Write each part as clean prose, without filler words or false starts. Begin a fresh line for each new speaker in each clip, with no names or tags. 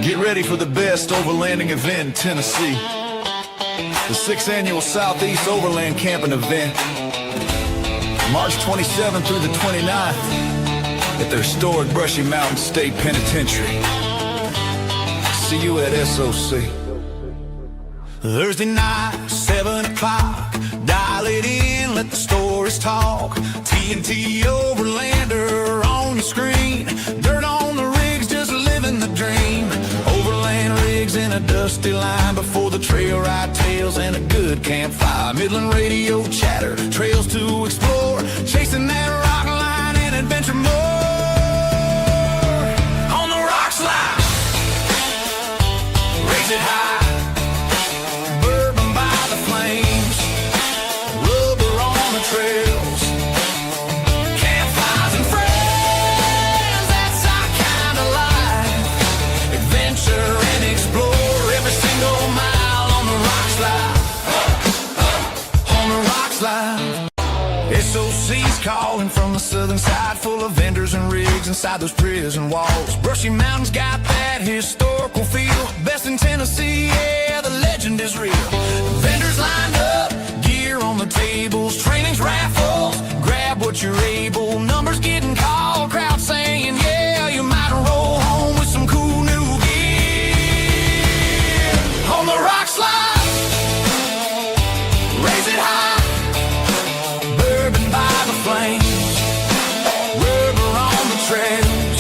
Get ready for the best overlanding event in Tennessee. The 6th Annual Southeast Overland Camping Event. March 27th through the 29th at the historic Brushy Mountain State Penitentiary. See you at SOC. Thursday night, 7 o'clock. Dial it in, let the stories talk. TNT Overlander on your screen. Dirt on the rigs, just living the dream. Overland rigs in a dusty line before the trail ride tales and a good campfire. Midland radio chatter, trails to explore. Chasing that rock line and adventure more. On the rock slide, raise it high. Trails, campfires and friends, that's our kind of life. Adventure and explore every single mile on the rock slide. On the rock slide. SOC's calling from the southern side, full of vendors and rigs inside those prison walls. Brushy Mountains got that historical feel. Best in Tennessee, yeah, the legend is real. Vendors lined up, gear on the tables, training's raffles, grab what you're able. Numbers getting called, crowd saying yeah, you might roll home with some cool new gear. On the rock slide, raise it high, bourbon by the flames, rubber on the trails,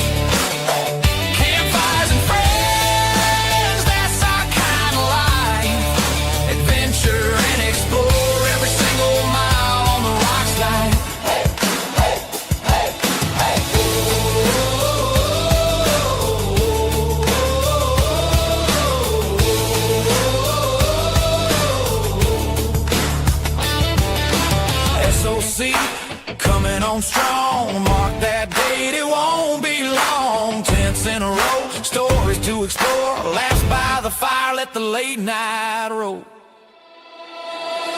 on strong. Mark that date, it won't be long. Tents in a row, stories to explore. Laughs by the fire, let the late night roll.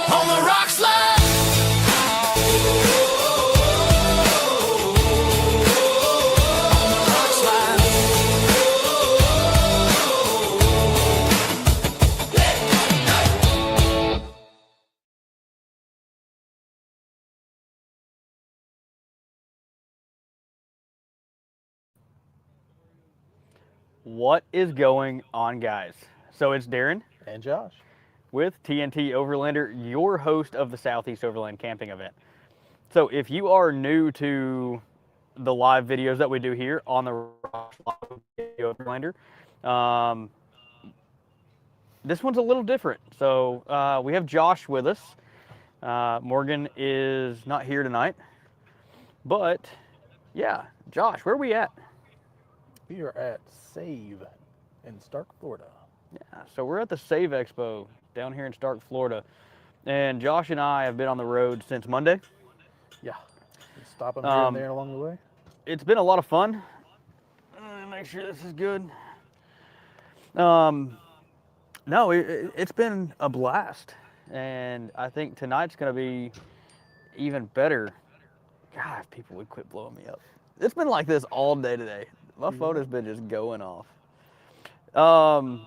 On the rock slide.
What is going on, guys? So it's Darren
And Josh.
with TNT Overlander, your host of the Southeast Overland Camping event. So if you are new to the live videos that we do here on the Overlander, this one's a little different. So we have Josh with us. Morgan is not here tonight, but yeah, Josh, where are we at?
We are at SAVE in Starke, Florida.
Yeah, so we're at the SAVE Expo down here in Starke, Florida. And Josh and I have been on the road since Monday.
Yeah. Stopping here and there along the way.
It's been a lot of fun. Make sure this is good. No, it's been a blast. And I think tonight's going to be even better. God, if people would quit blowing me up. It's been like this all day today. My phone has been just going off.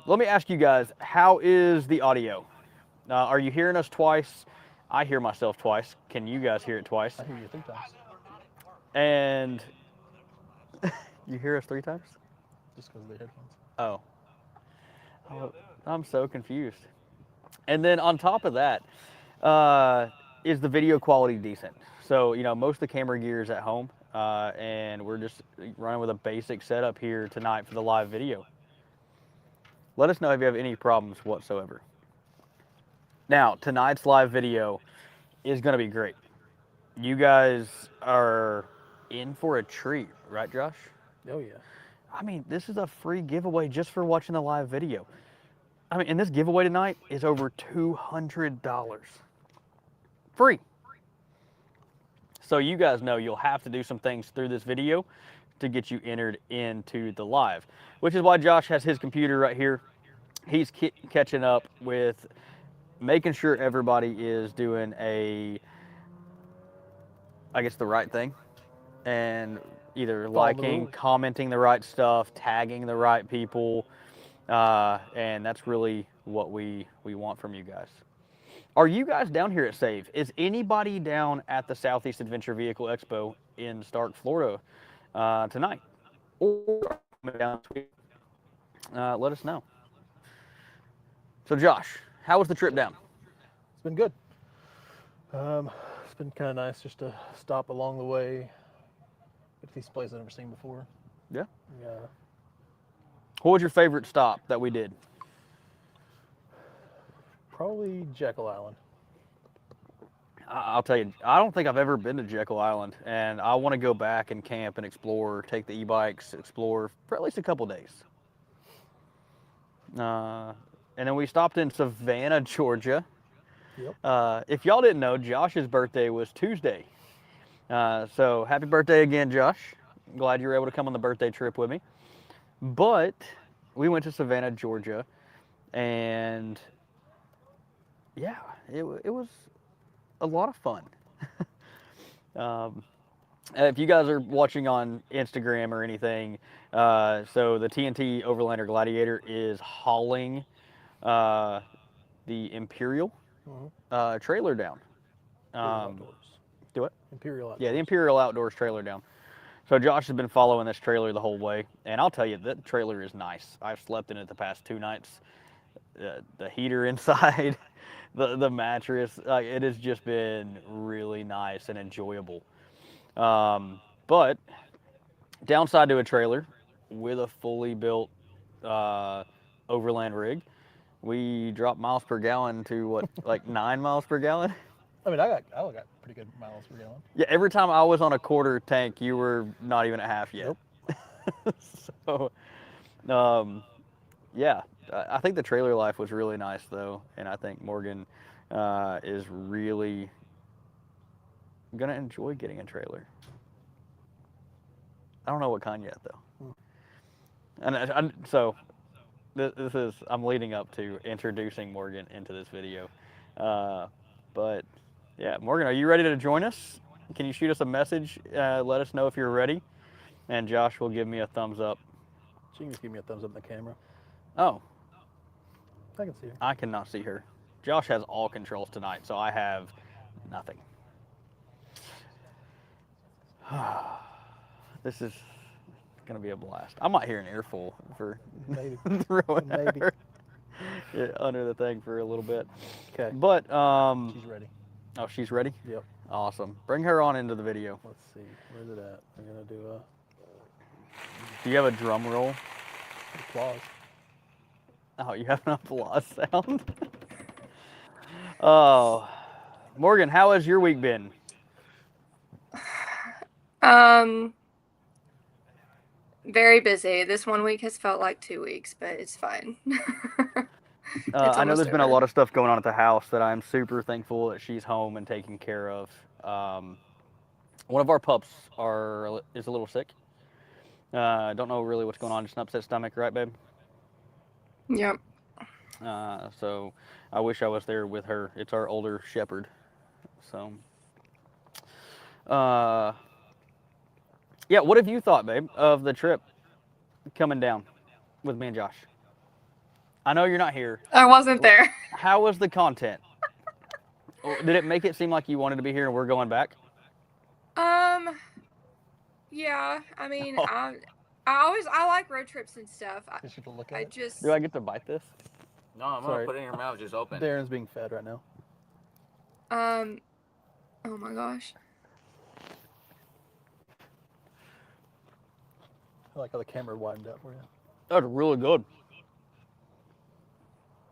Let me ask you guys, how is the audio? Are you hearing us twice? I hear myself twice. Can you guys hear it twice?
I hear you 3 times.
And you hear us 3 times?
Just because of the headphones.
Oh, I'm so confused. And then on top of that, is the video quality decent? So, you know, most of the camera gear is at home, and we're just running with a basic setup here tonight for the live video. Let us know if you have any problems whatsoever. Now, tonight's live video is going to be great. You guys are in for a treat, right, Josh?
Oh, yeah.
I mean, this is a free giveaway just for watching the live video. I mean, and this giveaway tonight is over $200. Free. So you guys know you'll have to do some things through this video to get you entered into the live, which is why Josh has his computer right here. He's catching up with making sure everybody is doing the right thing, and either liking, commenting the right stuff, tagging the right people, and that's really what we want from you guys. Are you guys down here at SAVE? Is anybody down at the Southeast Adventure Vehicle Expo in Starke, Florida tonight? Or down let us know. So Josh, how was the trip down?
It's been good. It's been kind of nice just to stop along the way. Get to these places I've never seen before.
Yeah.
Yeah.
What was your favorite stop that we did?
Probably Jekyll Island.
I'll tell you, I don't think I've ever been to Jekyll Island, and I want to go back and camp and explore, take the e-bikes, explore for at least a couple days. And then we stopped in Savannah, Georgia.
Yep.
If y'all didn't know, Josh's birthday was Tuesday. So happy birthday again, Josh. Glad you were able to come on the birthday trip with me. But we went to Savannah, Georgia, and yeah, it was a lot of fun. If you guys are watching on Instagram or anything, so the TNT Overlander Gladiator is hauling the Imperial trailer down.
Outdoors.
Do it?
Imperial Outdoors.
Yeah, the Imperial Outdoors trailer down. So Josh has been following this trailer the whole way, and I'll tell you, that trailer is nice. I've slept in it the past 2 nights. The heater inside, the mattress, it has just been really nice and enjoyable. But downside to a trailer with a fully built overland rig, we dropped miles per gallon to what, like 9 miles per gallon?
I mean, I got pretty good miles per gallon.
Yeah, every time I was on a quarter tank, you were not even at half yet.
Nope.
So, yeah, I think the trailer life was really nice though, and I think Morgan is really gonna enjoy getting a trailer. I don't know what kind yet though. And so this is I'm leading up to introducing Morgan into this video, but yeah, Morgan, are you ready to join us? Can you shoot us a message? Let us know if you're ready, and Josh will give me a thumbs up.
She can just give me a thumbs up in the camera.
Oh,
I can see her.
I cannot see her. Josh has all controls tonight, so I have nothing. This is gonna be a blast. I might hear an earful for
Maybe.
throwing
Maybe.
her under the thing for a little bit.
Okay.
But
She's ready.
oh, she's ready.
Yep.
Awesome. Bring her on into the video.
Let's see. Where's it at? I'm gonna do a
Do you have a drum roll?
applause.
Oh, you have an applause sound. Oh, Morgan, how has your week been?
Very busy. This 1 week has felt like 2 weeks, but it's fine.
I know
almost
there's been a
over.
lot of stuff going on at the house that I'm super thankful that she's home and taken care of. One of our pups is a little sick. Don't know really what's going on. Just an upset stomach, right, babe?
Yep.
So I wish I was there with her. It's our older shepherd. So, yeah, what have you thought, babe, of the trip coming down with me and Josh? I know you're not here.
I wasn't there.
How was the content? Did it make it seem like you wanted to be here and we're going back?
Yeah. I mean,
Oh.
I like road trips and stuff.
Just get to look at
I
it.
just
Do I get to bite this?
No, I'm
Sorry.
gonna put it in your mouth just open.
Darren's being fed right now.
oh my gosh.
I like how the camera widened up for you.
That's really good.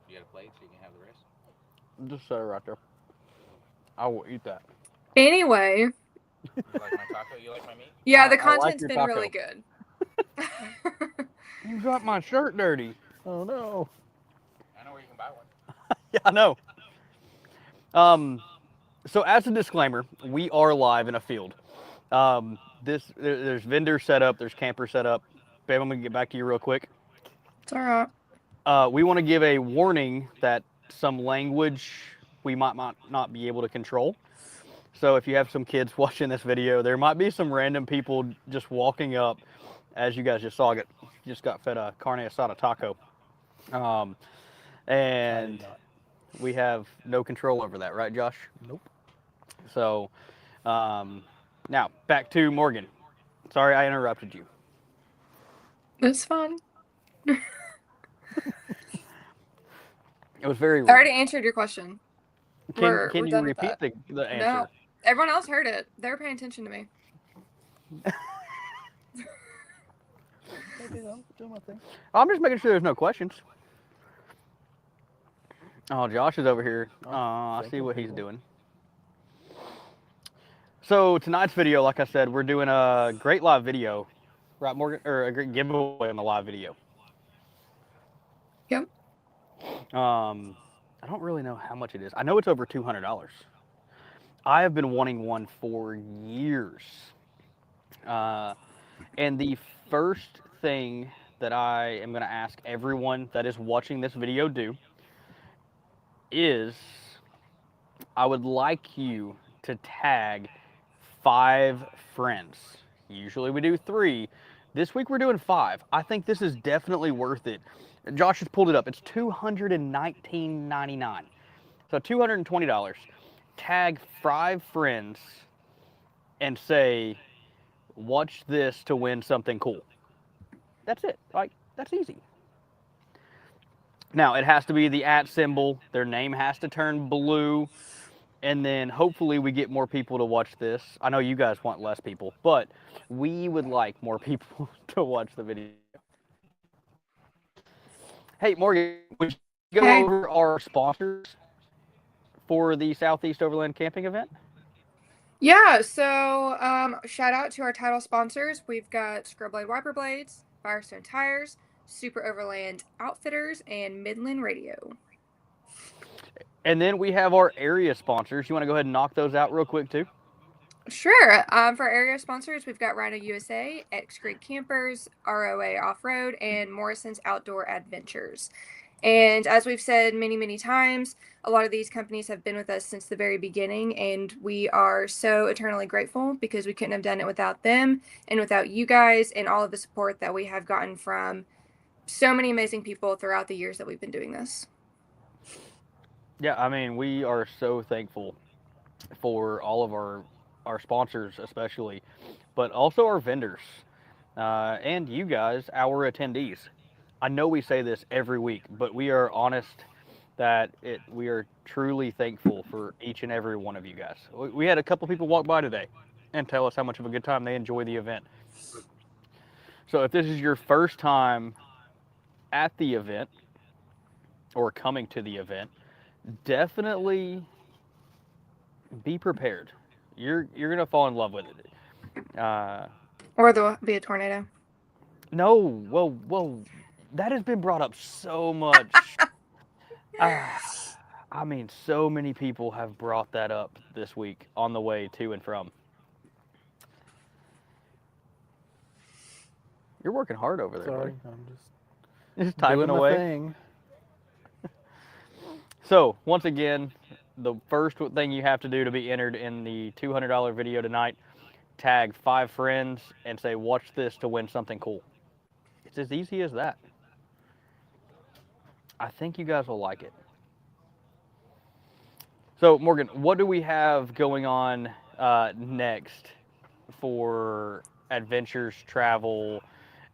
You got a plate so you can have the rest?
Just set it right there. I will eat that.
Anyway,
You like my taco? You like my meat?
yeah,
I
the
like
content's
your
been
taco.
really good.
You got my shirt dirty.
Oh no.
I know where you can buy one.
Yeah, I know. So as a disclaimer, we are live in a field. There's vendors set up, there's campers set up. Babe, I'm gonna get back to you real quick.
It's all right.
We want to give a warning that some language we might not be able to control. So if you have some kids watching this video, there might be some random people just walking up, as you guys just saw, just got fed a carne asada taco. And we have no control over that, right, Josh?
Nope.
So now back to Morgan. Sorry I interrupted you.
It's fun.
It was very
I
rude.
already answered your question.
Can
we're
you
done with
repeat
that.
the answer?
No, everyone else heard it. They were paying attention to me.
Maybe I'll do my thing.
I'm just making sure there's no questions. Oh, Josh is over here. I see
thinking
what he's
people.
doing. So tonight's video, like I said, we're doing a great live video, right, Morgan? Or a great giveaway on the live video.
Yep.
I don't really know how much it is. I know it's over $200. I have been wanting one for years. And the first thing that I am going to ask everyone that is watching this video do is I would like you to tag 5 friends. Usually we do 3. This week we're doing 5. I think this is definitely worth it. Josh has pulled it up. It's $219.99. So $220. Tag 5 friends and say, watch this to win something cool. That's it. Like, that's easy. Now, it has to be the @ symbol. Their name has to turn blue. And then hopefully we get more people to watch this. I know you guys want less people, but we would like more people to watch the video. Hey, Morgan, would you go
Hey.
over our sponsors for the Southeast Overland Camping event?
Yeah, so shout out to our title sponsors. We've got Scrubblade Wiper Blades, Firestone Tires, Super Overland Outfitters, and Midland Radio.
And then we have our area sponsors. You want to go ahead and knock those out real quick, too?
Sure. For area sponsors, we've got Rhino USA, X Creek Campers, ROA Off-Road, and Morrison's Outdoor Adventures. And as we've said many, many times, a lot of these companies have been with us since the very beginning, and we are so eternally grateful because we couldn't have done it without them and without you guys and all of the support that we have gotten from so many amazing people throughout the years that we've been doing this.
Yeah, I mean, we are so thankful for all of our sponsors, especially, but also our vendors and you guys, our attendees. I know we say this every week, but we are honest that we are truly thankful for each and every one of you guys. We had a couple people walk by today and tell us how much of a good time they enjoy the event. So if this is your first time at the event or coming to the event, definitely be prepared. You're gonna fall in love with it.
Or there'll be a tornado.
No, well, that has been brought up so much. I mean, so many people have brought that up this week on the way to and from. You're working hard over there,
Sorry,
buddy.
I'm
Just
just
typing
doing my
away.
thing.
So, once again, the first thing you have to do to be entered in the $200 video tonight, tag 5 friends and say, watch this to win something cool. It's as easy as that. I think you guys will like it. So, Morgan, what do we have going on next for adventures, travel,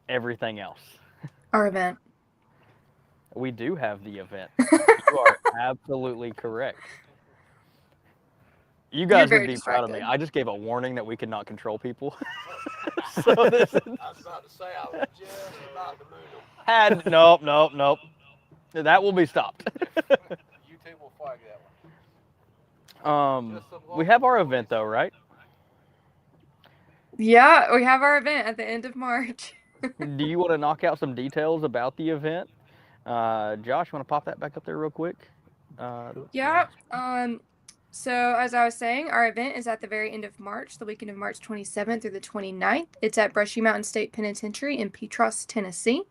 everything else?
Our event.
We do have the event. You are absolutely correct. You guys
You're
would
very
be proud of me.
distracted.
I just gave a warning that we could not control people. So this is,
I was about to say, I was just about to move
had nope. That will be stopped.
them. YouTube will flag that one.
We have our event though, right?
Yeah, we have our event at the end of March.
Do you want to knock out some details about the event? Josh, want to pop that back up there real quick?
Yeah. So as I was saying, our event is at the very end of March, the weekend of March 27th through the 29th. It's at Brushy Mountain State Penitentiary in Petros, Tennessee.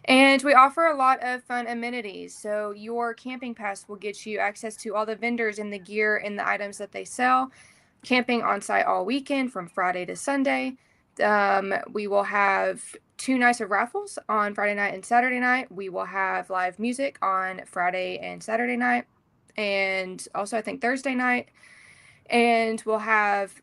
And we offer a lot of fun amenities. So your camping pass will get you access to all the vendors and the gear and the items that they sell. Camping on site all weekend from Friday to Sunday. We will have 2 nights of raffles on Friday night and Saturday night. We will have live music on Friday and Saturday night, and also I think Thursday night. And we'll have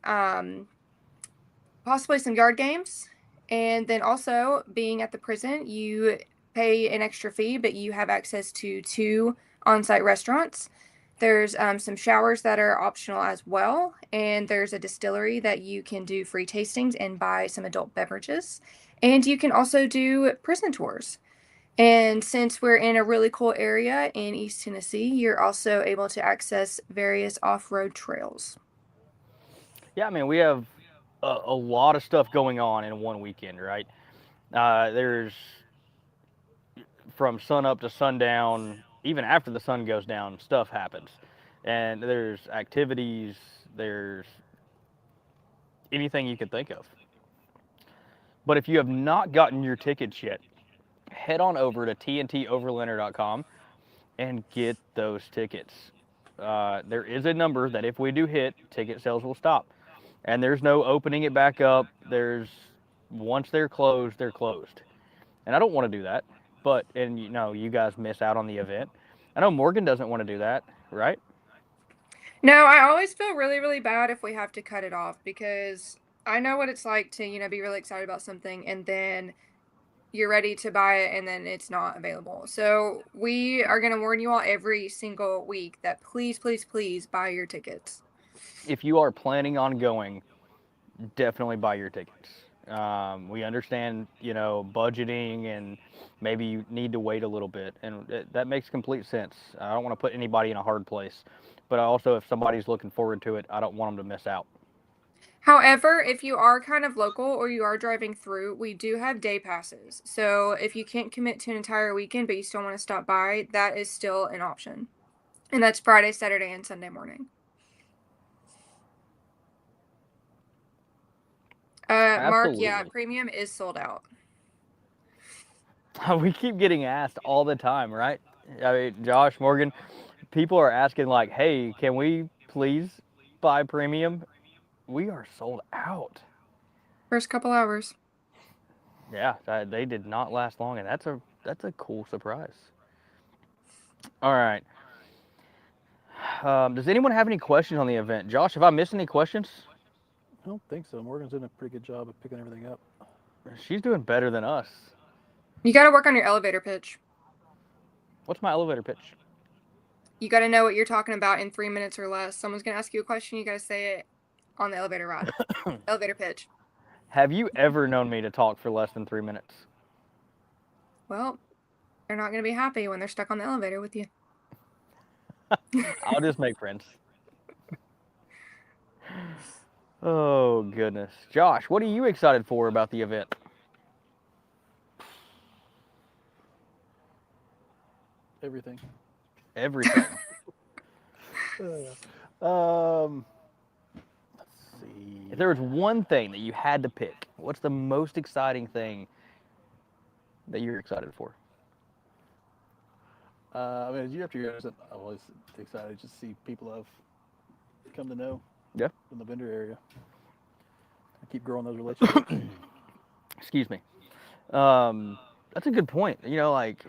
possibly some yard games. And then also, being at the prison, you pay an extra fee, but you have access to 2 on-site restaurants. There's some showers that are optional as well, and there's a distillery that you can do free tastings and buy some adult beverages. And you can also do prison tours. And since we're in a really cool area in East Tennessee, you're also able to access various off-road trails.
Yeah, I mean, we have a lot of stuff going on in one weekend, right? There's from sun up to sundown, even after the sun goes down, stuff happens. And there's activities, there's anything you can think of. But if you have not gotten your tickets yet, head on over to TNToverlander.com and get those tickets. There is a number that if we do hit, ticket sales will stop. And there's no opening it back up. Once they're closed, they're closed. And I don't want to do that. But, and you guys miss out on the event. I know Morgan doesn't want to do that, right?
No, I always feel really, really bad if we have to cut it off because I know what it's like to, be really excited about something and then you're ready to buy it and then it's not available. So we are going to warn you all every single week that please, please, please buy your tickets.
If you are planning on going, definitely buy your tickets. We understand, budgeting and maybe you need to wait a little bit, and that makes complete sense. I don't want to put anybody in a hard place, but also if somebody's looking forward to it, I don't want them to miss out.
However, if you are kind of local or you are driving through, we do have day passes. So if you can't commit to an entire weekend, but you still want to stop by, that is still an option. And that's Friday, Saturday, and Sunday morning. Mark, yeah,
Absolutely.
premium is sold out.
We keep getting asked all the time, right? I mean, Josh, Morgan, people are asking like, "Hey, can we please buy premium?" We are sold out.
First couple hours.
Yeah, they did not last long, and that's a cool surprise. All right. Does anyone have any questions on the event? Josh, have I missed any questions?
I don't think so. Morgan's doing a pretty good job of picking everything up.
She's doing better than us.
You got to work on your elevator pitch.
What's my elevator pitch?
You got to know what you're talking about in 3 minutes or less. Someone's going to ask you a question. You got to say it on the elevator ride. Elevator pitch.
Have you ever known me to talk for less than 3 minutes?
Well, they're not going to be happy when they're stuck on the elevator with you.
I'll just make friends. Oh, goodness. Josh, what are you excited for about the event?
Everything.
Everything.
Let's see.
If there was one thing that you had to pick, what's the most exciting thing that you're excited for?
I mean, year after year, I'm always excited to just see people I've come to know
Yeah.
in the vendor area. I keep growing those relationships.
Excuse me. That's a good point. You know, like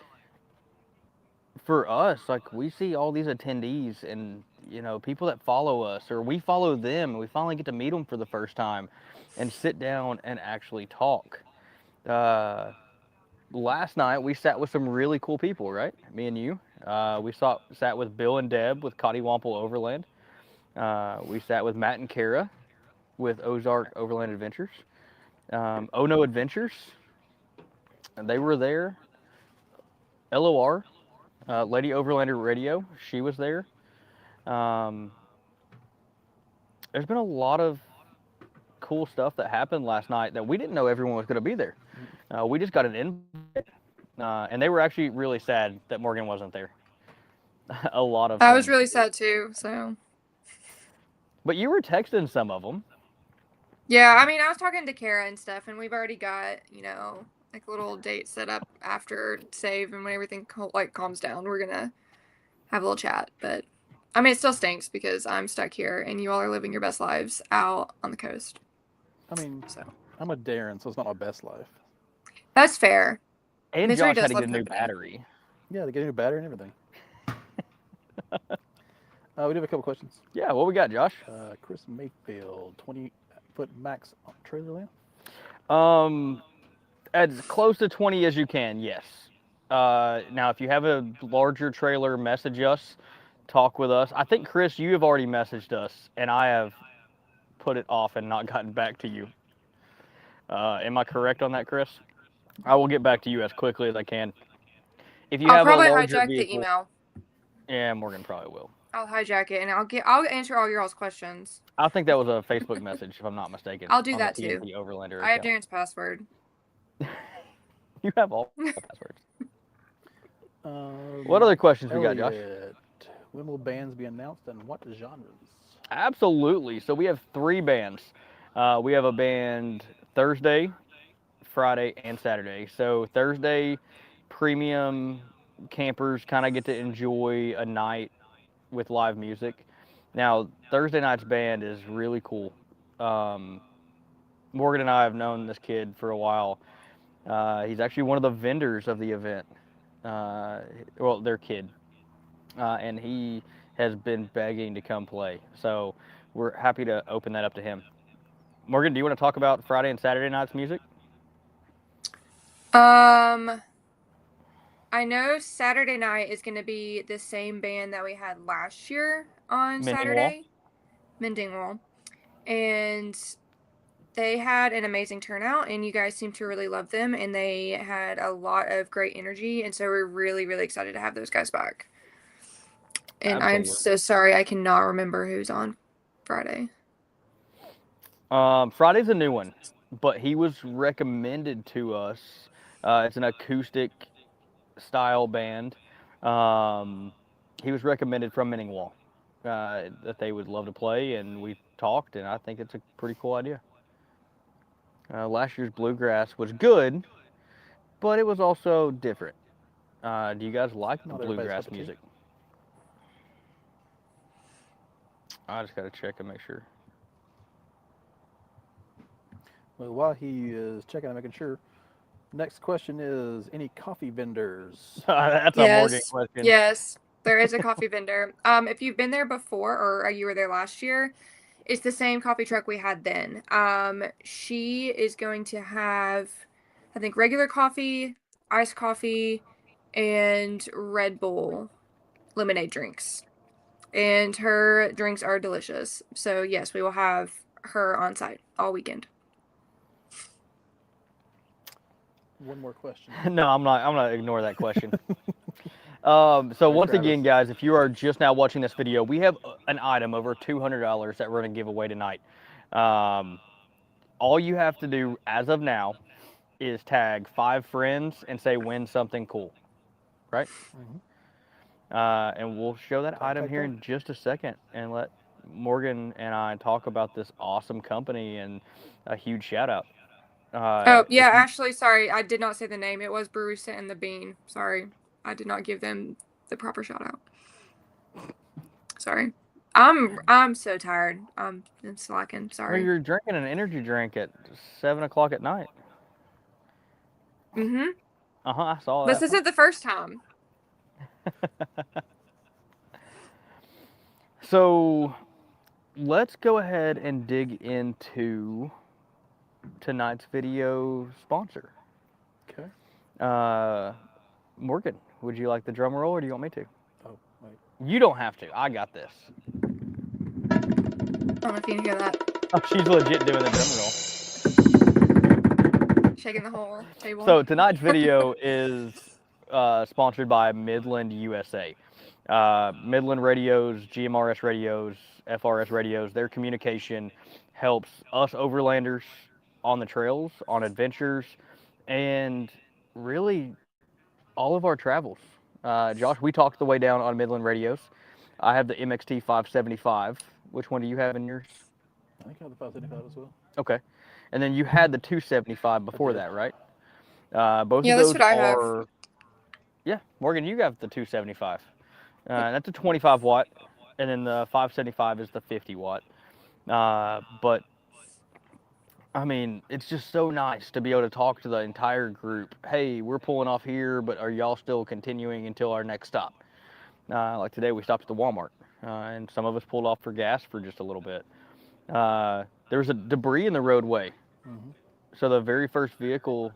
for us, like we see all these attendees and you know people that follow us or we follow them and we finally get to meet them for the first time and sit down and actually talk. Last night we sat with some really cool people, right? Me and you. Sat with Bill and Deb with Cottywomple Overland. We sat with Matt and Kara with Ozark Overland Adventures. Oh No Adventures. And they were there. LOR, Lady Overlander Radio, she was there. There's been a lot of cool stuff that happened last night that we didn't know everyone was going to be there. We just got an invite, and they were actually really sad that Morgan wasn't there. A lot of
I was
them.
really sad too, so.
But you were texting some of them.
Yeah, I mean, I was talking to Kara and stuff, and we've already got, you know, like a little date set up after save, and when everything calms down, we're gonna have a little chat. But I mean, it still stinks because I'm stuck here, and you all are living your best lives out on the coast.
I mean,
So
I'm a Darren, so it's not my best life.
that's fair.
And
Misery
Josh had
does
to
love
get a new
company.
battery.
Yeah, they get a new battery and everything. We do have a couple questions.
Yeah, what we got, Josh?
Chris Mayfield, 20-foot max trailer land.
As close to 20 as you can, yes. Now, if you have a larger trailer, message us, talk with us. I think, Chris, you have already messaged us, and I have put it off and not gotten back to you. Am I correct on that, Chris? I will get back to you as quickly as I can. If you
I'll
have
probably
a larger
hijack
vehicle,
the email.
Yeah, Morgan probably will.
I'll hijack it, and I'll answer all your all's questions.
I think that was a Facebook message, if I'm not mistaken.
I'll do
on
that
the
too.
TNT Overlander
I have
account.
Darren's password.
You have all the passwords. What other questions we got, Josh?
Elliot, when will bands be announced and what genres?
Absolutely. So we have 3 bands. We have a band Thursday, Friday, and Saturday. So Thursday, premium campers kind of get to enjoy a night with live music. Now, Thursday night's band is really cool. Morgan and I have known this kid for a while. He's actually one of the vendors of the event. Well, their kid. And he has been begging to come play. So we're happy to open that up to him. Morgan, do you want to talk about Friday and Saturday night's music?
I know Saturday night is going to be the same band that we had last year on
Mending
Saturday. Mending Wall. And they had an amazing turnout, and you guys seem to really love them, and they had a lot of great energy, and so we're really, really excited to have those guys back. And I'm so sorry I cannot remember who's on Friday.
Friday's a new one, but he was recommended to us. It's an acoustic style band. He was recommended from Mending Wall that they would love to play, and we talked, and I think it's a pretty cool idea. Last year's bluegrass was good, but it was also different. Do you guys like the
Not everybody's
bluegrass
cup of tea.
music? I just gotta check and make sure.
Well, while he is checking and making sure, next question is any coffee vendors?
That's a Morgan
Yes.
question.
Yes. There is a coffee vendor. If you've been there before or you were there last year, it's the same coffee truck we had then. She is going to have, I think, regular coffee, iced coffee, and Red Bull lemonade drinks. And her drinks are delicious. So yes, we will have her on site all weekend.
One more question.
No, I'm not. I'm gonna ignore that question. So once again, guys, if you are just now watching this video, we have an item over $200 that we're gonna give away tonight. All you have to do as of now is tag 5 friends and say win something cool, right? And we'll show that item here in just a second and let Morgan and I talk about this awesome company and a huge shout out.
Oh, yeah, actually, sorry, I did not say the name. It was Barista and the Bean. Sorry, I did not give them the proper shout out. Sorry. I'm so tired. I'm slacking.
Well,
Sorry.
you're drinking an energy drink at 7 o'clock at night.
Mm-hmm.
I saw that.
This isn't the first time.
So let's go ahead and dig into tonight's video sponsor.
Okay.
Morgan, would you like the drum roll or do you want me to?
Oh, wait.
You don't have to. I got this.
I don't know if you can hear that.
Oh, she's legit doing the drum roll.
Shaking the whole table.
So tonight's video is sponsored by Midland, USA. Midland radios, GMRS radios, FRS radios, their communication helps us overlanders on the trails, on adventures, and really all of our travels. Josh, we talked the way down on Midland radios. I have the MXT 575. Which one do you have in yours?
I think I have the 575 as well.
Okay. And then you had the 275 before that, right? Both
Yeah,
of
that's
those
what I have.
are. Yeah, Morgan, you got the 275. That's a 25 watt, and then the 575 is the 50 watt. But I mean, it's just so nice to be able to talk to the entire group. Hey, we're pulling off here, but are y'all still continuing until our next stop? Like today, we stopped at the Walmart, and some of us pulled off for gas for just a little bit. There was a debris in the roadway. So the very first vehicle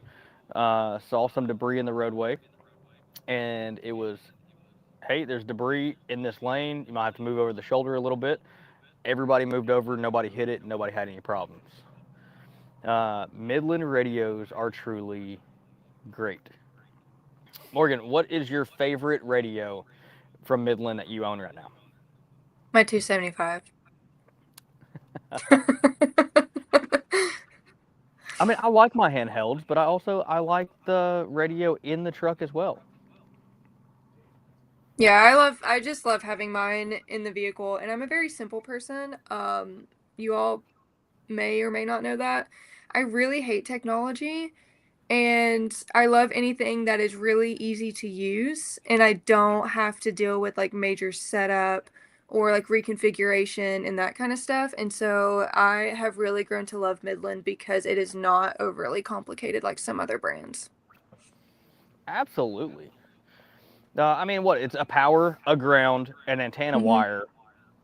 saw some debris in the roadway, and it was, hey, there's debris in this lane. You might have to move over the shoulder a little bit. Everybody moved over. Nobody hit it. Nobody had any problems. Midland radios are truly great. Morgan, what is your favorite radio from Midland that you own right now?
My 275.
I mean, I like my handhelds, but I like the radio in the truck as well.
Yeah, I just love having mine in the vehicle, and I'm a very simple person. You all may or may not know that. I really hate technology, and I love anything that is really easy to use, and I don't have to deal with like major setup or like reconfiguration and that kind of stuff. And so I have really grown to love Midland because it is not overly complicated like some other brands.
Absolutely. I mean, what? It's a power, a ground, an antenna wire,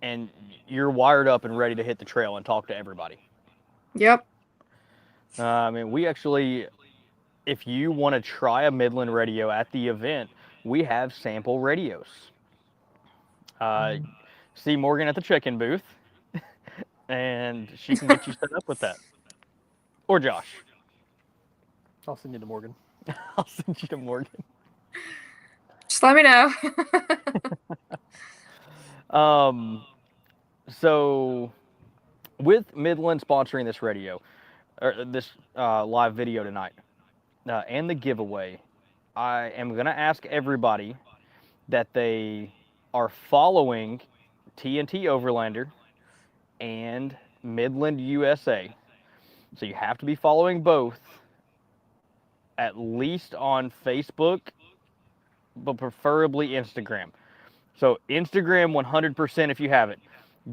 and you're wired up and ready to hit the trail and talk to everybody.
Yep.
I mean, we actually, if you want to try a Midland radio at the event, we have sample radios. See Morgan at the check-in booth, and she can get you set up with that. Or Josh.
I'll send you to Morgan.
I'll send you to Morgan.
Just let me know.
So with Midland sponsoring this radio, or this live video tonight, and the giveaway, I am going to ask everybody that they are following TNT Overlander and Midland USA So you have to be following both, at least on Facebook, but preferably Instagram. So Instagram 100% if you have it.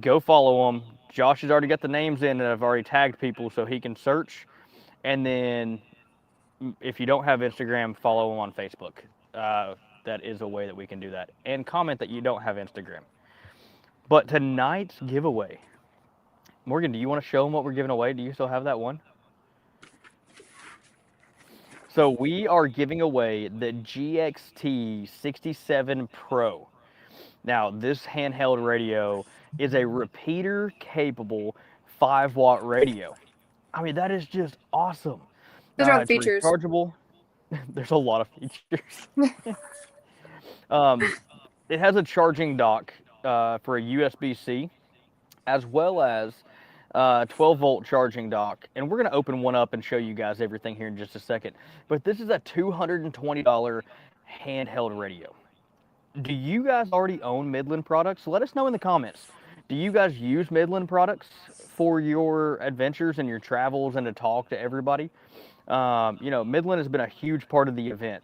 Go follow them. Josh has already got the names in and I've already tagged people so he can search. And then if you don't have Instagram, follow them on Facebook. That is a way that we can do that. And comment that you don't have Instagram. But tonight's giveaway, Morgan, do you want to show them what we're giving away? Do you still have that one? So we are giving away the GXT 67 Pro. Now, this handheld radio is a repeater capable 5-watt radio. I mean, that is just awesome.
Those are the
It's
features.
rechargeable. There's a lot of features. It has a charging dock for a USB-C, as well as 12-volt charging dock. And we're going to open one up and show you guys everything here in just a second. But this is a $220 handheld radio. Do you guys already own Midland products? Let us know in the comments. Do you guys use Midland products for your adventures and your travels and to talk to everybody? You know, Midland has been a huge part of the event,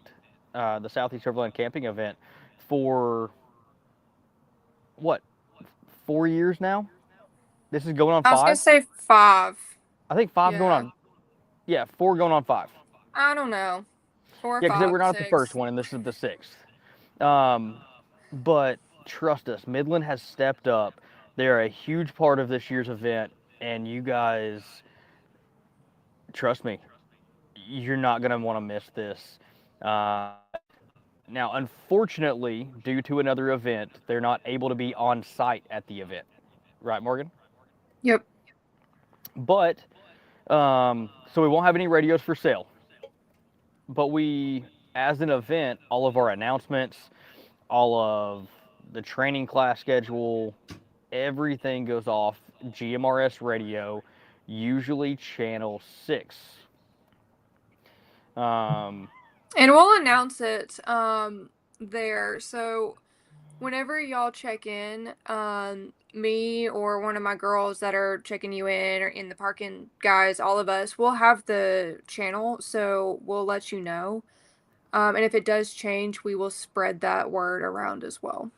the Southeast Overland Camping event, for what, 4 years now? This is going on 5?
I was going to say 5.
I think 5 going
Yeah.
on. Yeah, 4 going on 5.
I don't know. 4 or
Yeah,
5.
because we're not
6.
the first one, and this is the 6th. But trust us, Midland has stepped up. They're a huge part of this year's event, and you guys, trust me, you're not going to want to miss this. Now, unfortunately, due to another event, they're not able to be on site at the event. Right, Morgan?
Yep.
But, so we won't have any radios for sale. But we, as an event, all of our announcements, all of the training class schedule, everything goes off GMRS radio, usually channel 6.
And we'll announce it there. So whenever y'all check in, me or one of my girls that are checking you in or in the parking guys, all of us, we'll have the channel. So we'll let you know. And if it does change, we will spread that word around as well.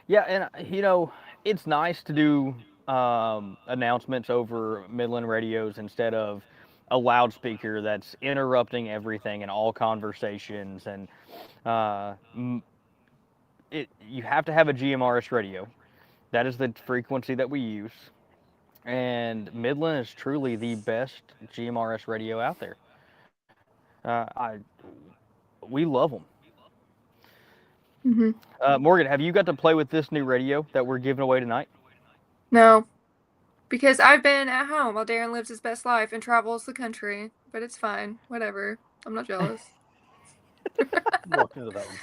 Yeah, and you know, it's nice to do announcements over Midland radios instead of a loudspeaker that's interrupting everything and all conversations. And you have to have a GMRS radio. That is the frequency that we use. And Midland is truly the best GMRS radio out there. We love them. Morgan, have you got to play with this new radio that we're giving away tonight?
No, because I've been at home while Darren lives his best life and travels the country. But it's fine. Whatever. I'm not jealous.
Walked into that one.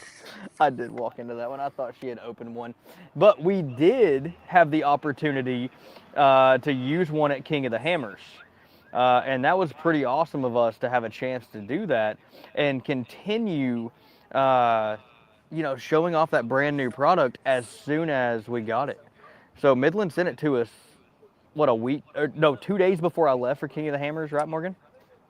I did walk into that one. I thought she had opened one. But we did have the opportunity to use one at King of the Hammers. And that was pretty awesome of us to have a chance to do that and continue, you know, showing off that brand new product as soon as we got it. So Midland sent it to us, what, a week, or no, 2 days before I left for King of the Hammers, right, Morgan?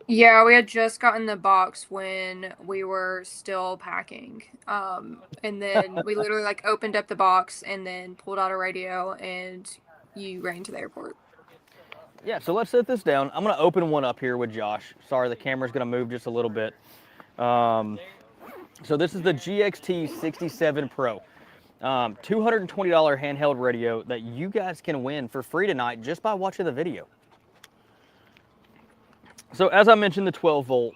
Yeah, we had just gotten the box when we were still packing. And then we literally like opened up the box and then pulled out a radio and you ran to the airport.
Yeah, so let's set this down. I'm going to open one up here with Josh. Sorry, the camera's going to move just a little bit. So this is the GXT 67 Pro. $220 handheld radio that you guys can win for free tonight just by watching the video. So as I mentioned, the 12 volt,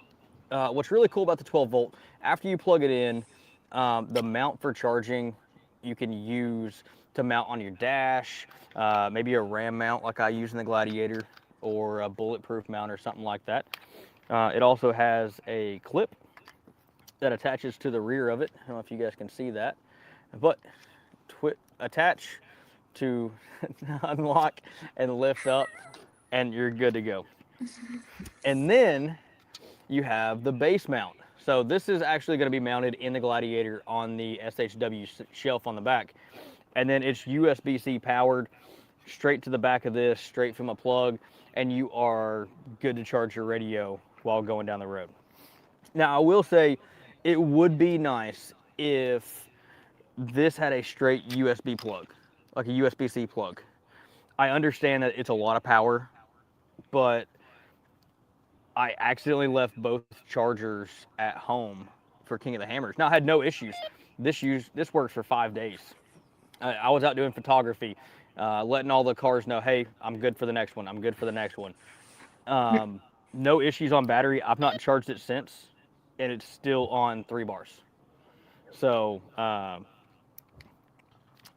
what's really cool about the 12 volt, after you plug it in, the mount for charging you can use to mount on your dash, maybe a RAM mount like I use in the Gladiator, or a bulletproof mount or something like that. It also has a clip that attaches to the rear of it. I don't know if you guys can see that, but attach to unlock and lift up, and you're good to go. And then you have the base mount. So this is actually going to be mounted in the Gladiator on the SHW shelf on the back. And then it's USB-C powered. straight to the back of this, straight from a plug, and you are good to charge your radio while going down the road. Now, I will say it would be nice if this had a straight USB plug, like a USB-C plug. I understand that it's a lot of power, but I accidentally left both chargers at home for King of the Hammers. Now, I had no issues. This works for 5 days. I was out doing photography, letting all the cars know, hey, I'm good for the next one. I'm good for the next one. No issues on battery. I've not charged it since, and it's still on 3 bars. So,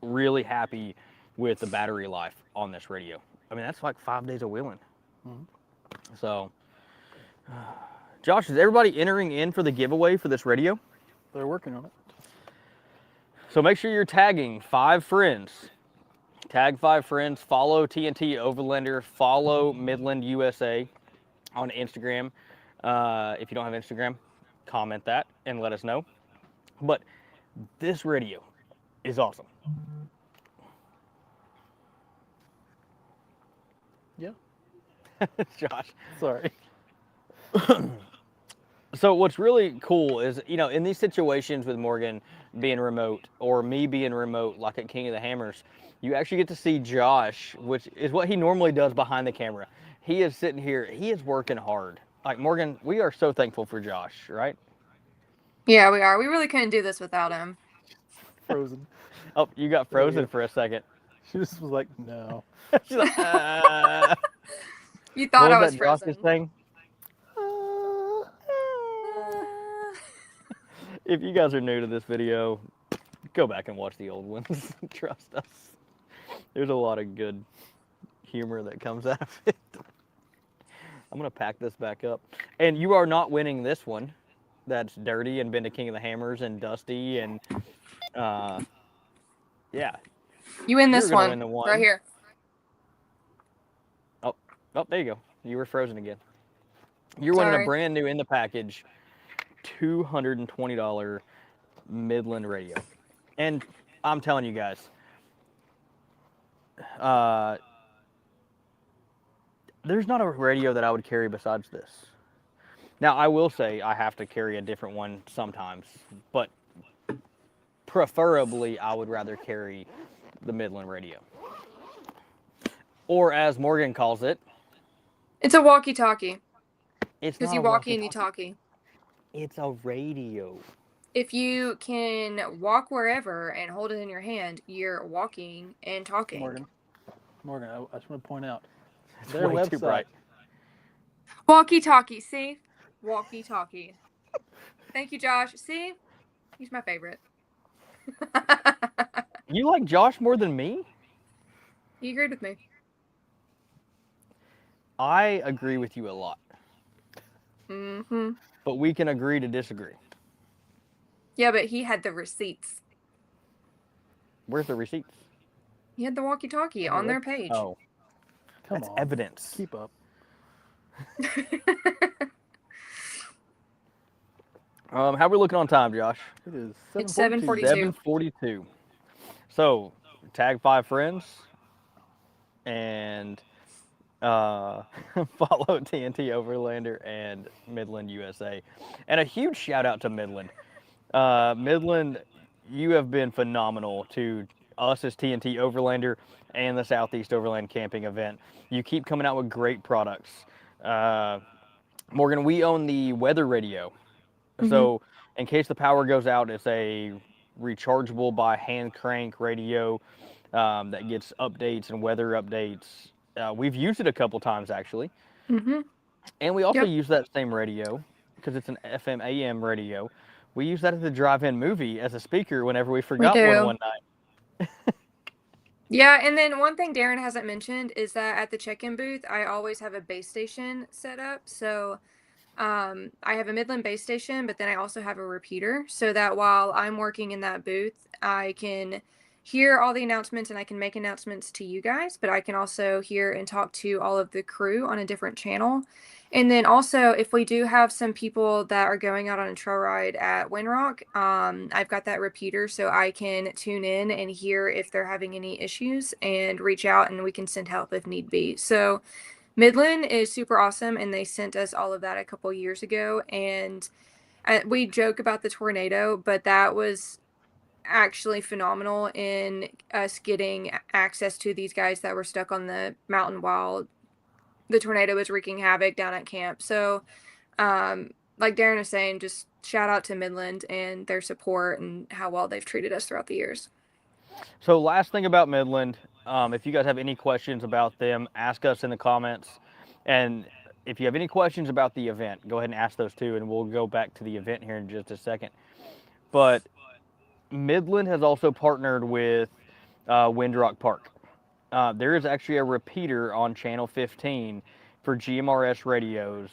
really happy with the battery life on this radio. I mean, that's like 5 days of wheeling. So, Josh, is everybody entering in for the giveaway for this radio?
They're working on it.
So make sure you're tagging 5 friends. Tag 5 friends. Follow TNT Overlander. Follow Midland USA on Instagram. If you don't have Instagram, comment that and let us know. But this radio is awesome.
Yeah.
Josh.
Sorry.
So what's really cool is, you know, in these situations with Morgan being remote or me being remote, like at King of the Hammers, you actually get to see Josh, which is what he normally does behind the camera. He is sitting here, he is working hard. Like, Morgan, we are so thankful for Josh, right?
Yeah, we are. We really couldn't do this without him.
Frozen.
Oh, you got frozen for a second.
She just was like, no.
She's like,
You thought
what
I
was
was
that
frozen.
Josh's thing? If you guys are new to this video, go back and watch the old ones. Trust us. There's a lot of good humor that comes out of it. I'm going to pack this back up. And you are not winning this one. That's dirty and been to King of the Hammers and dusty and, yeah.
You win this
You're gonna
one,
win the one.
right here.
Oh, there you go. You were frozen again. You're winning
Sorry.
a brand new in the package $220 Midland radio. And I'm telling you guys, there's not a radio that I would carry besides this. Now, I will say I have to carry a different one sometimes, but preferably I would rather carry the Midland radio. Or as Morgan calls it,
It's a walkie-talkie.
it's
Because
not
you
a
walkie and you
walkie-talkie.
talkie.
It's a radio.
If you can walk wherever and hold it in your hand, you're walking and talking.
Morgan, I just want to point out
It's
their
way too
website.
bright.
Walkie-talkie, see? Walkie-talkie. Thank you, Josh. See? He's my favorite.
You like Josh more than me?
He agreed with me.
I agree with you a lot.
Mm-hmm.
But we can agree to disagree.
Yeah, but he had the receipts.
Where's the receipts?
He had the walkie-talkie on their page.
Oh,
Come
that's
on.
evidence.
Keep up.
How are we looking on time, Josh?
It is
It's
7:42.
7:42. So, tag 5 friends and follow TNT Overlander and Midland USA. And a huge shout out to Midland. Midland, you have been phenomenal to us as TNT Overlander and the Southeast Overland Camping event. You keep coming out with great products. Morgan, we own the weather radio. So in case the power goes out, it's a rechargeable by hand crank radio that gets updates and weather updates. We've used it a couple times actually.
Mm-hmm.
And we also
Yep.
use that same radio because it's an FM AM radio. We use that at the drive-in movie as a speaker whenever we forgot
do.
one night.
Yeah, and then one thing Darren hasn't mentioned is that at the check-in booth, I always have a base station set up. So I have a Midland base station, but then I also have a repeater so that while I'm working in that booth, I can hear all the announcements and I can make announcements to you guys, but I can also hear and talk to all of the crew on a different channel. And then also, if we do have some people that are going out on a trail ride at Windrock, I've got that repeater so I can tune in and hear if they're having any issues and reach out and we can send help if need be. So Midland is super awesome and they sent us all of that a couple years ago. And we joke about the tornado, but that was actually phenomenal in us getting access to these guys that were stuck on the mountain while the tornado was wreaking havoc down at camp. So, like Darren was saying, just shout out to Midland and their support and how well they've treated us throughout the years.
So last thing about Midland, if you guys have any questions about them, ask us in the comments. And if you have any questions about the event, go ahead and ask those too, and we'll go back to the event here in just a second. But Midland has also partnered with Windrock Park. There is actually a repeater on channel 15 for GMRS radios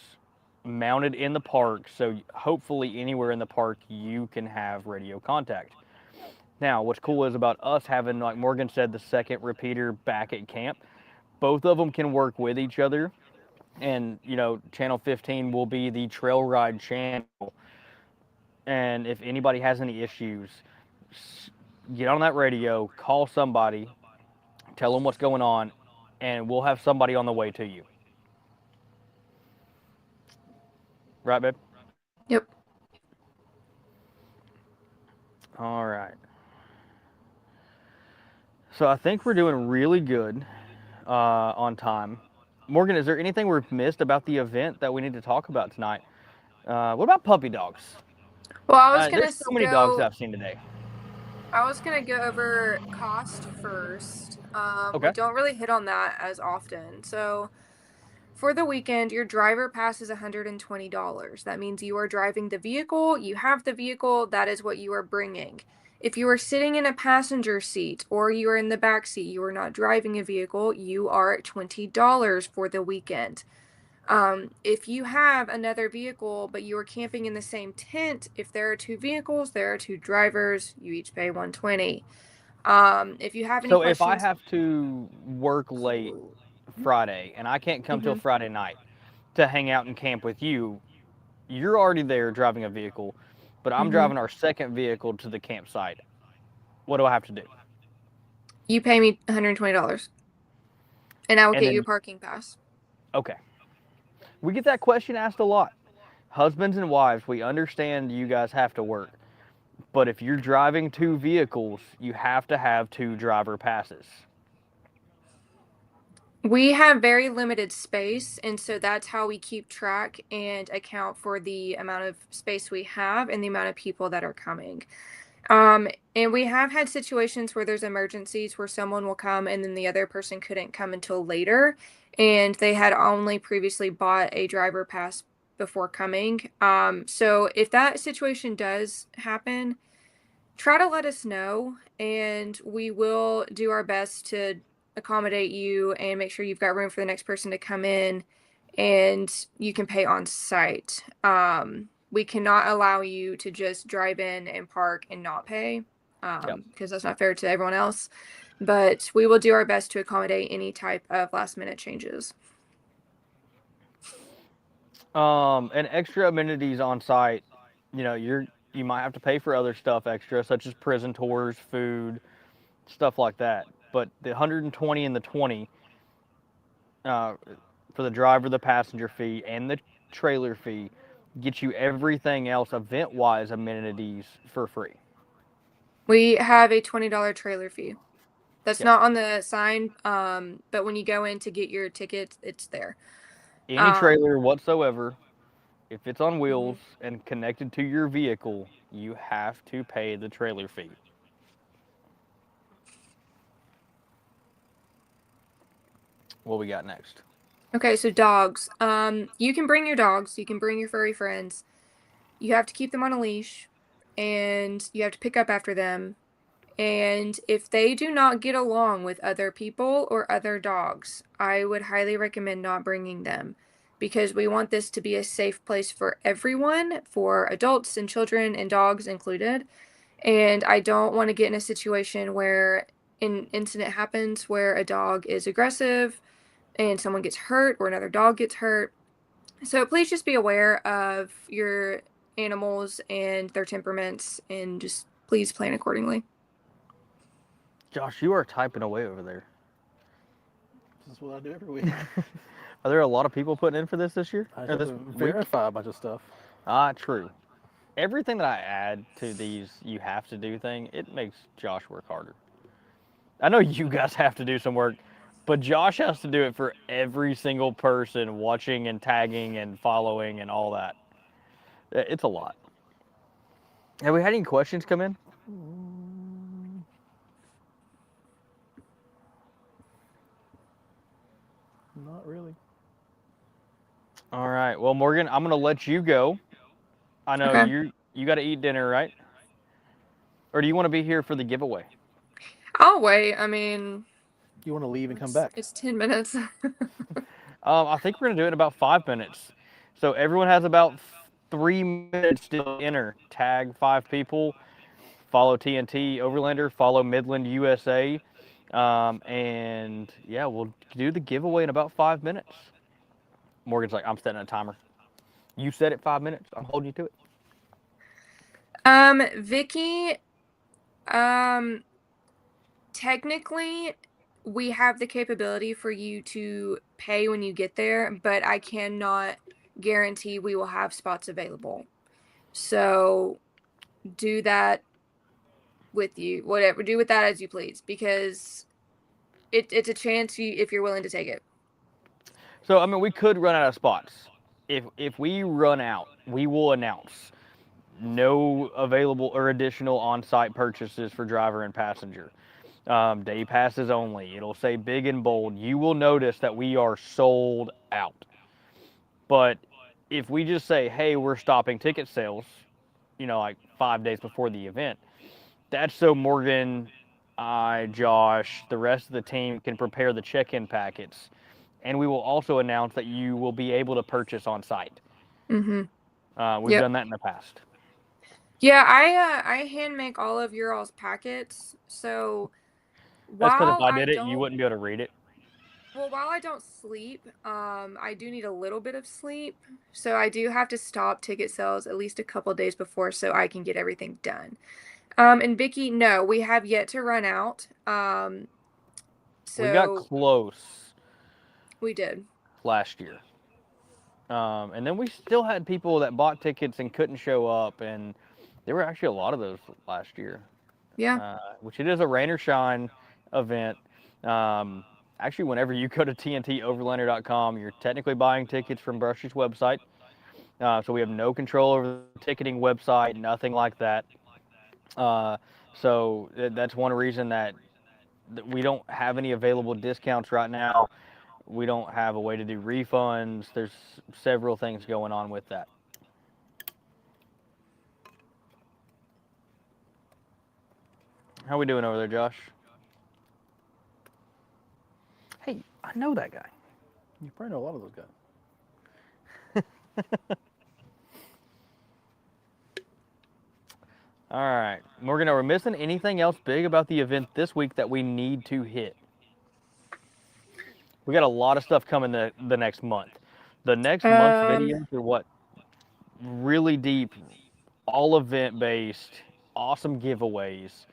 mounted in the park, so hopefully anywhere in the park you can have radio contact. Now, what's cool is about us having, like Morgan said, the second repeater back at camp. Both of them can work with each other, and channel 15 will be the trail ride channel. And if anybody has any issues, get on that radio, call somebody, tell them what's going on, and we'll have somebody on the way to you. Right, babe?
Yep.
All right. So I think we're doing really good on time. Morgan, is there anything we've missed about the event that we need to talk about tonight? What about puppy dogs?
Well, I was gonna
there's so many dogs I've seen today.
I was gonna go over cost first.
Okay.
We don't really hit on that as often. So for the weekend, your driver pass is $120. That means you are driving the vehicle, you have the vehicle, that is what you are bringing. If you are sitting in a passenger seat or you are in the back seat, you are not driving a vehicle, you are at $20 for the weekend. If you have another vehicle, but you are camping in the same tent, if there are two vehicles, there are two drivers, you each pay $120. If you have any
So
questions,
if I have to work late Friday and I can't come till Friday night to hang out and camp with you, you're already there driving a vehicle, but I'm driving our second vehicle to the campsite. What do I have to do?
you pay me $120 and I will
And
get
then-
you a parking pass.
Okay. We get that question asked a lot. Husbands and wives, we understand you guys have to work, but if you're driving two vehicles, you have to have two driver passes.
We have very limited space, and so that's how we keep track and account for the amount of space we have and the amount of people that are coming. And we have had situations where there's emergencies where someone will come and then the other person couldn't come until later, and they had only previously bought a driver pass before coming. So if that situation does happen, try to let us know, and we will do our best to accommodate you and make sure you've got room for the next person to come in and you can pay on site. We cannot allow you to just drive in and park and not pay because that's not fair to everyone else. But we will do our best to accommodate any type of last minute changes.
And extra amenities on site, you might have to pay for other stuff extra, such as prison tours, food, stuff like that. But the 120 and the 20 for the driver, the passenger fee, and the trailer fee get you everything else event-wise amenities for free.
We have a $20 trailer fee. That's not on the sign, but when you go in to get your ticket, it's there.
Any trailer whatsoever, if it's on wheels and connected to your vehicle, you have to pay the trailer fee. What we got next?
Okay, so dogs. You can bring your dogs. You can bring your furry friends. You have to keep them on a leash, and you have to pick up after them. And if they do not get along with other people or other dogs, I would highly recommend not bringing them because we want this to be a safe place for everyone, for adults and children and dogs included. And I don't want to get in a situation where an incident happens where a dog is aggressive and someone gets hurt or another dog gets hurt. So please just be aware of your animals and their temperaments and just please plan accordingly.
Josh, you are typing away over there.
This is what I do every week.
Are there a lot of people putting in for this year?
I
Or
have
this
to
week?
verify a bunch of stuff.
True. Everything that I add to these you have to do thing, it makes Josh work harder. I know you guys have to do some work, but Josh has to do it for every single person watching and tagging and following and all that. It's a lot. Have we had any questions come in?
Not really.
All right. Well, Morgan, I'm gonna let you go. I know
Okay.
you got to eat dinner, right? Or do you want to be here for the giveaway?
I'll wait. I mean,
You want to leave and come back?
it's 10 minutes.
I think we're gonna do it in about 5 minutes. So everyone has about 3 minutes to enter. Tag 5 people. Follow TNT Overlander. Follow Midland USA. And yeah, we'll do the giveaway in about 5 minutes. Morgan's like, I'm setting a timer. You said it 5 minutes. I'm holding you to it.
Vicky, technically we have the capability for you to pay when you get there, but I cannot guarantee we will have spots available. So do that with you, whatever, do with that as you please, because it's a chance if you're willing to take it.
So I mean, we could run out of spots. If we run out, we will announce no available or additional on-site purchases for driver and passenger. Day passes only. It'll say big and bold. You will notice that we are sold out. But if we just say, hey, we're stopping ticket sales, like 5 days before the event, that's so Morgan, I, Josh, the rest of the team can prepare the check-in packets. And we will also announce that you will be able to purchase on site.
Mm-hmm.
We've
Yep.
done that in the past.
Yeah, I hand make all of your all's packets. So
That's because if
while
I
I
did it, you
don't
wouldn't be able to read it.
while I don't sleep, I do need a little bit of sleep. So I do have to stop ticket sales at least a couple days before so I can get everything done. And Vicky, no, we have yet to run out. So
We got close
we did.
last year. And then we still had people that bought tickets and couldn't show up, and there were actually a lot of those last year.
Yeah.
Which it is a rain or shine event. Actually, whenever you go to TNToverlander.com, you're technically buying tickets from Brushy's website. So we have no control over the ticketing website, nothing like that. So that's one reason that we don't have any available discounts right now. We don't have a way to do refunds. There's several things going on with that. How we doing over there, Josh? Hey, I know that guy.
You probably know a lot of those guys.
All right, Morgan, are we missing anything else big about the event this week that we need to hit? We got a lot of stuff coming the next month. The next month's videos are what? Really deep, all event based, awesome giveaways.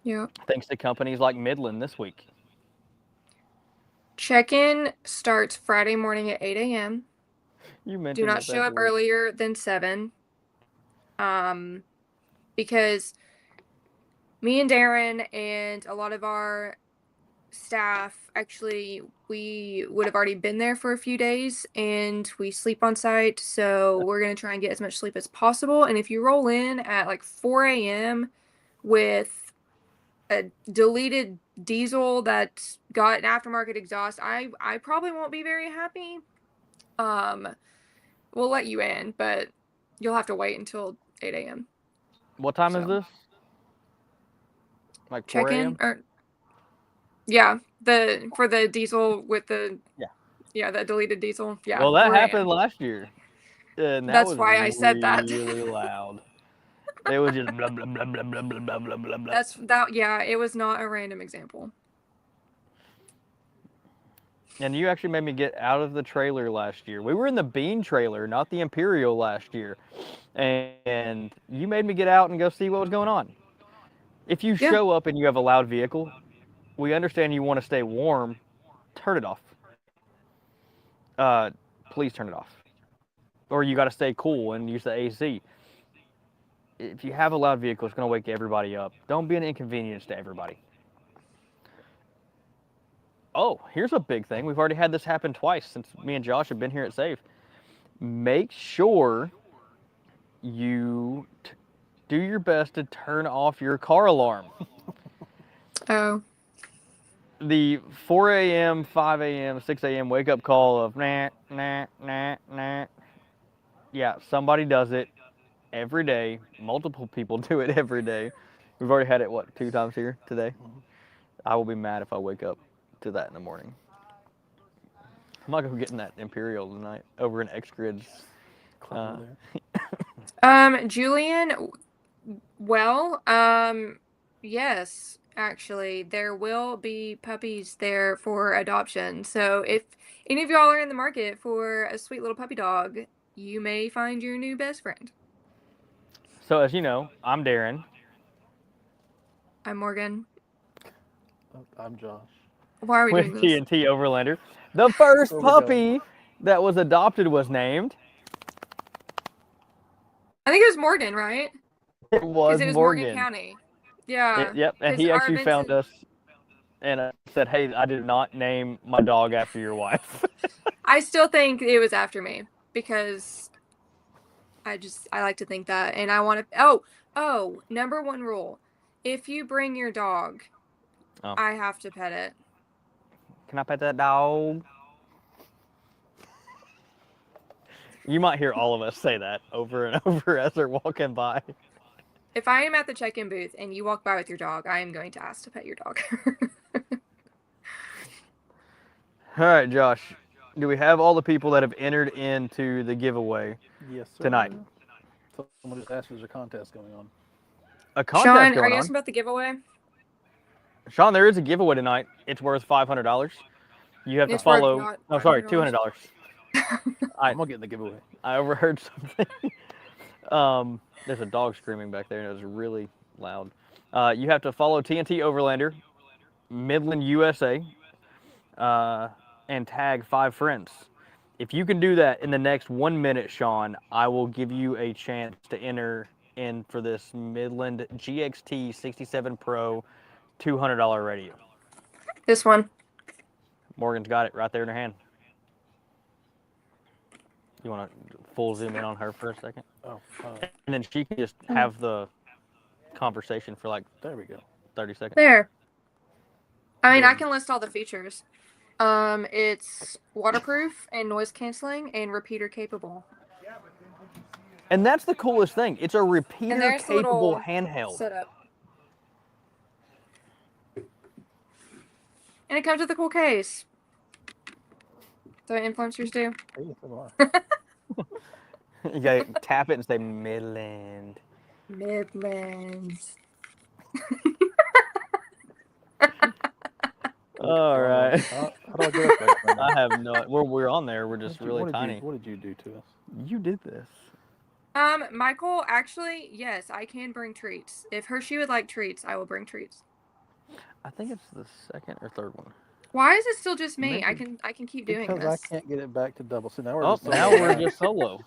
Yeah.
Thanks to companies like Midland this week.
Check-in starts Friday morning at 8 a.m.
You mentioned
Do not
that
show up
week.
earlier than 7. Because me and Darren and a lot of our staff, actually, we would have already been there for a few days and we sleep on site. So we're going to try and get as much sleep as possible. And if you roll in at like 4 a.m. with a deleted diesel that's got an aftermarket exhaust, I probably won't be very happy. We'll let you in, but you'll have to wait until 8 a.m.
What time is
So.
this? Like 4
Check in
a.m.?
or yeah, for the diesel with the
Yeah.
the deleted diesel. Yeah.
Well, that
4 a.m.
happened last year. And that
That's
was
why I said that.
really loud. It was just blah blah blah blah blah blah blah blah blah blah.
That's that. Yeah, it was not a random example.
And you actually made me get out of the trailer last year. We were in the Bean trailer, not the Imperial last year. And you made me get out and go see what was going on. If you
Yeah.
show up and you have a loud vehicle, we understand you want to stay warm. Turn it off. Please turn it off. Or you got to stay cool and use the AC. If you have a loud vehicle, it's going to wake everybody up. Don't be an inconvenience to everybody. Oh, here's a big thing. We've already had this happen twice since me and Josh have been here at SAVE. Make sure you do your best to turn off your car alarm.
Oh.
The 4 a.m., 5 a.m., 6 a.m. wake up call of nah, nah, nah, nah. Yeah, somebody does it every day. Multiple people do it every day. We've already had it, what, 2 times here today? I will be mad if I wake up to that in the morning. I'm not going to get in that Imperial tonight over in X-Grid's.
Julian, well, yes, actually, there will be puppies there for adoption. So if any of y'all are in the market for a sweet little puppy dog, you may find your new best friend.
So as you know, I'm Darren.
I'm Morgan.
I'm Josh.
Why are we
With
doing this?
TNT Overlander. The first
Here we go.
puppy that was adopted was named.
I think it was Morgan, right?
It was
Because it was
Morgan.
Morgan County. Yeah.
Yep, and
'cause
he
our
actually
events
found
in-
us and said, "Hey, I did not name my dog after your wife."
I still think it was after me because I like to think that, and I want to. Oh, number 1 rule: if you bring your dog,
Oh.
I have to pet it.
Can I pet that dog? You might hear all of us say that over and over as they're walking by.
If I am at the check-in booth and you walk by with your dog, I am going to ask to pet your dog.
All right, Josh. Do we have all the people that have entered into the giveaway
Yes, sir.
tonight?
Someone just asked if there's a contest going on.
A contest
Sean, are
going
you
on.
asking about the giveaway?
Sean, there is a giveaway tonight. It's worth $500. You have to
It's worth
follow.
not
Oh, sorry,
$500.
$200.
I'm gonna get in the giveaway.
I overheard something. There's a dog screaming back there, and it was really loud. You have to follow TNT Overlander, Midland, USA, and tag 5 friends. If you can do that in the next 1 minute, Sean, I will give you a chance to enter in for this Midland GXT 67 Pro $200 radio.
This one.
Morgan's got it right there in her hand. You want to full zoom in on her for a second?
Oh,
And then she can just have the conversation for like
there we go.
30 seconds.
There. I mean, I
Boom.
can list all the features. It's waterproof and noise canceling and repeater capable.
And that's the coolest thing. It's a repeater
there's the
capable
little
handheld.
Setup. And it comes with a cool case. So influencers do.
Hey, come on.
You gotta tap it and say Midland.
Midlands.
All right.
How do I get up there?
I have no. We're on there. We're just really tiny.
What did you do to us?
You did this.
Michael, actually, yes, I can bring treats. If she would like treats, I will bring treats.
I think it's the second or third one.
Why is it still just me?
Maybe.
I can keep doing
Because
this.
I can't get it back to double. So now we're
Oh,
just
now
solo.
we're just solo.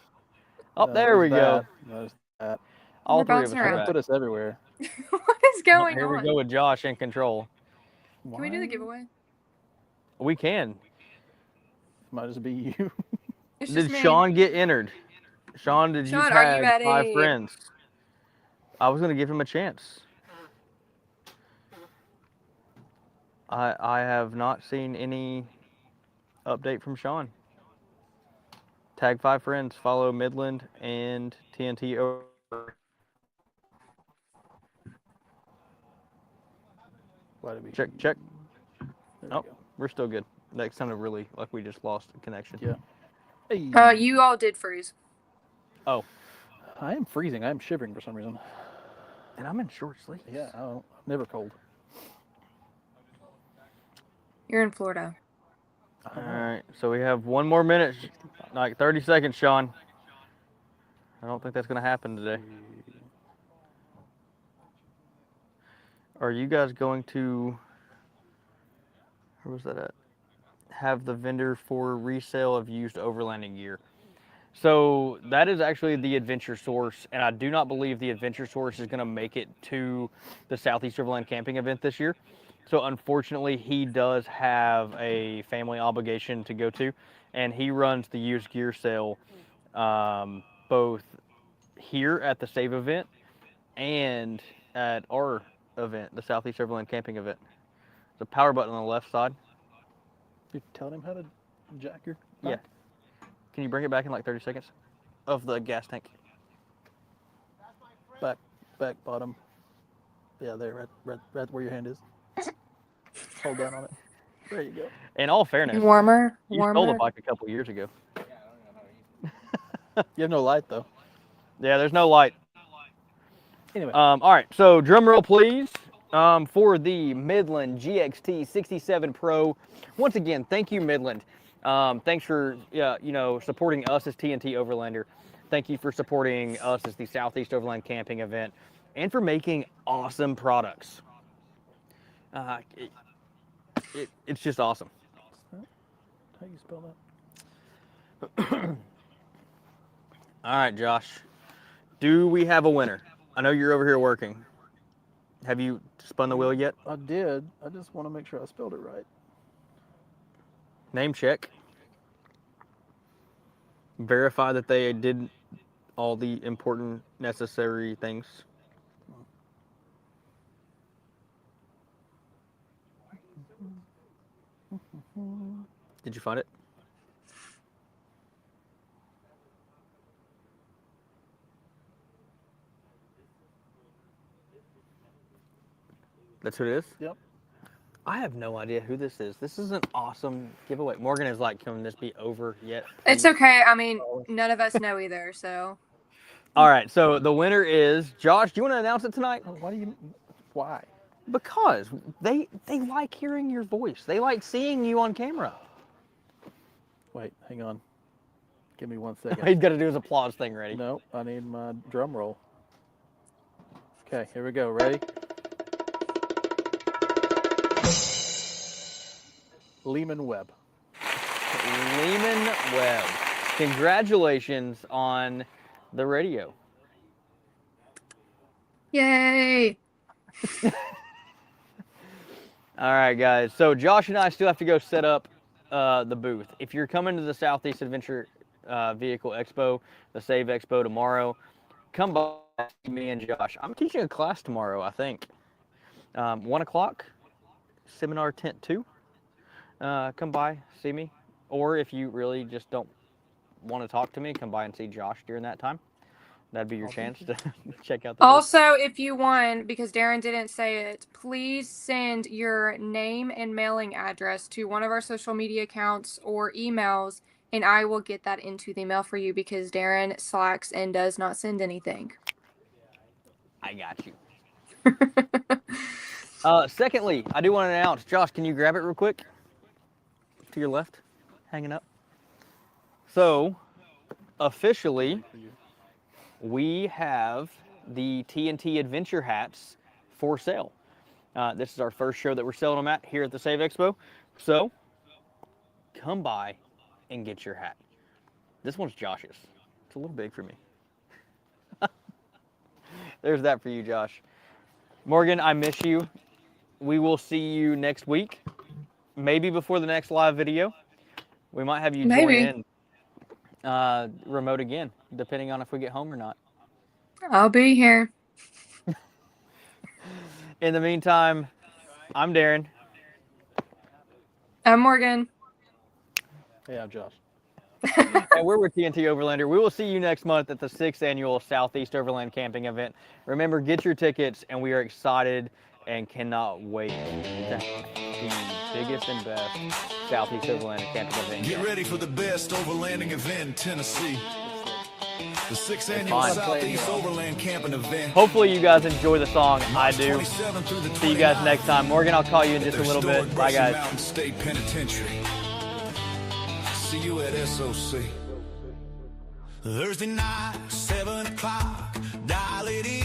Oh,
No,
there we
there's
go.
that. No, there's that.
All
We're
3 of us
bouncing
are
around.
back.
Put us everywhere.
What is
Oh,
going
here
on?
we go with Josh in control.
Can we do the giveaway?
We can.
Might just be you.
It's
Did
just me.
Sean get entered? Sean, did you
Sean, are you
tag 5
ready?
friends? I was gonna give him a chance. I have not seen any update from Sean. Tag 5 friends, follow Midland and TNT over.
Why did we?
Check.
There we
Oh,
go.
we're still good. Next time, really, like we just lost connection.
Yeah. Hey.
You all did freeze.
Oh,
I am freezing. I am shivering for some reason.
And I'm in short sleeves.
Yeah, I'm never cold.
You're in Florida.
All right, so we have 1 more minute, like 30 seconds, Sean. I don't think that's going to happen today. Are you guys going to, where was that at? Have the vendor for resale of used overlanding gear. So that is actually the Adventure Source, and I do not believe the Adventure Source is going to make it to the Southeast Overland Camping event this year. So unfortunately, he does have a family obligation to go to, and he runs the used gear sale both here at the SAVE event and at our event, the Southeast Overland Camping event. The power button on the left side.
You telling him how to jack your
Yeah.
back?
Can you bring it back in like 30 seconds? Of the gas tank.
Back, bottom. Yeah, there, right where your hand is. Hold down on it. There you go.
In all fairness,
Warmer.
you stole the bike a couple years ago.
You have no light though.
Yeah, there's no light.
Anyway.
All right, so drum roll, please, for the Midland GXT 67 Pro. Once again, thank you, Midland. Thanks for supporting us as TNT Overlander. Thank you for supporting us as the Southeast Overland Camping event, and for making awesome products. It's just awesome.
How you spell that?
All right, Josh. Do we have a winner? I know you're over here working. Have you spun the wheel yet?
I did. I just want to make sure I spelled it right.
Name check. Verify that they did all the important, necessary things. Did you find it? That's who it is?
Yep.
I have no idea who this is. This is an awesome giveaway. Morgan is like, can this be over yet?
It's okay. I mean, none of us know either, so.
All right, so the winner is Josh. Do you want to announce it tonight?
Why?
Because they like hearing your voice. They like seeing you on camera.
Wait, hang on. Give me 1 second.
He's got to do his applause thing ready.
No, I need my drum roll. Okay, here we go. Ready? Lehman Webb.
Lehman Webb. Congratulations on the radio.
Yay!
All right, guys. So Josh and I still have to go set up the booth. If you're coming to the Southeast Adventure Vehicle Expo, the SAVE Expo tomorrow, come by me and Josh. I'm teaching a class tomorrow, I think. 1 o'clock, seminar tent 2. Come by, see me. Or if you really just don't want to talk to me, come by and see Josh during that time. That'd be your chance to check out the booth.
Also, if you won, because Darren didn't say it, please send your name and mailing address to one of our social media accounts or emails, and I will get that into the mail for you, because Darren slacks and does not send anything.
I got you. Secondly, I do want to announce, Josh, can you grab it real quick? To your left, hanging up. So, officially, we have the TNT Adventure hats for sale. This is our first show that we're selling them at here at the SAVE Expo. So, come by and get your hat. This one's Josh's. It's a little big for me. There's that for you, Josh. Morgan, I miss you. We will see you next week. Maybe before the next live video. We might have you join in remote again, depending on if we get home or not.
I'll be here.
In the meantime, I'm Darren.
I'm Morgan.
Hey, I'm Josh.
And we're with TNT Overlander. We will see you next month at the 6th annual Southeast Overland Camping event. Remember, get your tickets, and we are excited and cannot wait to have the biggest and best Southeast Overland Camping event.
Get ready for the best overlanding event in Tennessee. The 6th
It's
annual
fine.
Southeast Overland Camping Event.
Hopefully you guys enjoy the song. I do.
27th through the
See you guys
29th
next time. Morgan, I'll call you in
at
just a
the
little bit.
historic
Bye,
Brushy
guys.
Mountain State Penitentiary. See you at SOC. Thursday night, 7 o'clock. Dial it in.